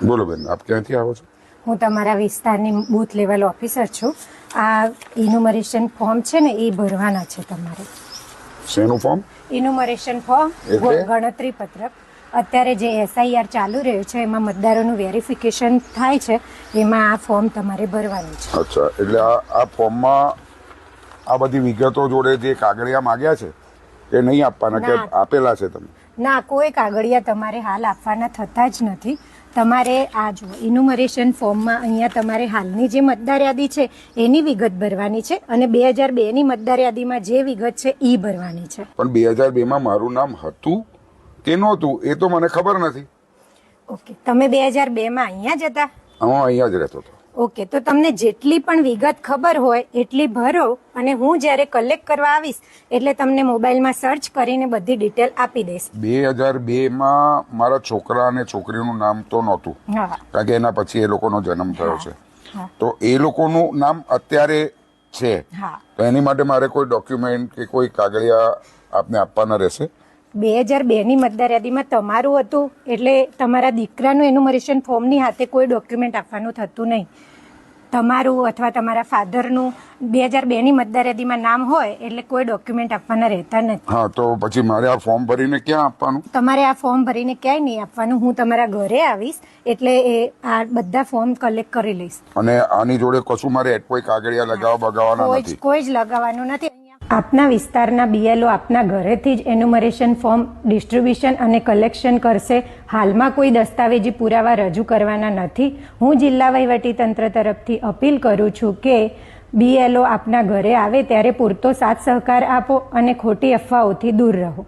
બોલો બેન, આપ ક્યાંથી આવો છો? હું તમારા વિસ્તારની બૂથ લેવલ ઓફિસર છું. આ ઇન્યુમરેશન ફોર્મ છે ને એ ભરવાના છે તમારે. શેનું ફોર્મ? ઇન્યુમરેશન ફોર્મ, એટલે? ગણતરી પત્રક. અત્યારે જે SIR ચાલુ રહ્યું છે એમાં મતદારોનું વેરિફિકેશન થાય છે, એમાં આ ફોર્મ તમારે ભરવાનું છે. અચ્છા, એટલે આ ફોર્મમાં આ બધી વિગતો જોડે જે કાગળિયા માંગ્યા છે એ નહીં આપવાના કે ના. આપેલા છે તમે? ના, કોઈ કાગળિયા તમારે હાલ આપવાના થતા જ નથી. તમારે આ જો ઇન્યુમરેશન ફોર્મમાં અહીંયા તમારે હાલની જે મતદાર યાદી છે એની વિગત ભરવાની છે અને 2002ની મતદાર યાદીમાં જે વિગત છે એ ભરવાની છે. પણ 2002માં મારું નામ હતું કે નહોતું એ તો મને ખબર નથી. ઓકે, તમે 2002માં અહીંયા જ હતા? હું અહીંયા જ રહેતો હતો. ઓકે, તો તમને જેટલી પણ વિગત ખબર હોય એટલી ભરો અને હું જ્યારે કલેક્ટ કરવા આવીશ એટલે તમને મોબાઈલમાં સર્ચ કરીને બધી ડિટેલ આપી દઈશ. 2002માં મારા છોકરા અને છોકરીનું નામ તો નહોતું, હા. કારણ કે એના પછી એ લોકોનો જન્મ થયો છે. હા. તો એ લોકોનું નામ અત્યારે છે, હા. તો એની માટે મારે કોઈ ડોક્યુમેન્ટ કે કોઈ કાગળિયા આપને આપવાના રહેશે? 2002ની મતદાર યાદીમાં તમારું હતું એટલે તમારા દીકરાનું એન્યુમરેશન ફોર્મની હાથે કોઈ ડોક્યુમેન્ટ આપવાનું થતું નહીં. તમારું અથવા તમારા ફાધરનું 2002ની મતદાર યાદીમાં નામ હોય એટલે કોઈ ડોક્યુમેન્ટ આપવાના રહેતા નથી. હા, તો પછી મારે આ ફોર્મ ભરીને ક્યાં આપવાનું? તમારે આ ફોર્મ ભરીને ક્યાંય નહીં આપવાનું. હું તમારા ઘરે આવીશ એટલે આ બધા ફોર્મ કલેક્ટ કરી લઈશ. અને આની જોડે કશું મારે કોઈ કાગળિયા લગાવવાના નથી? કોઈ જ લગાવવાનું નથી. આપના વિસ્તારના BLO આપના ઘરેથી જ એન્યુમરેશન ફોર્મ ડિસ્ટ્રીબ્યુશન અને કલેક્શન કરશે. હાલમાં કોઈ દસ્તાવેજી પુરાવા રજૂ કરવાના નથી. હું જિલ્લા વહીવટીતંત્ર તરફથી અપીલ કરું છું કે BLO આપના ઘરે આવે ત્યારે પૂરતો સાથ સહકાર આપો અને ખોટી અફવાઓથી દૂર રહો.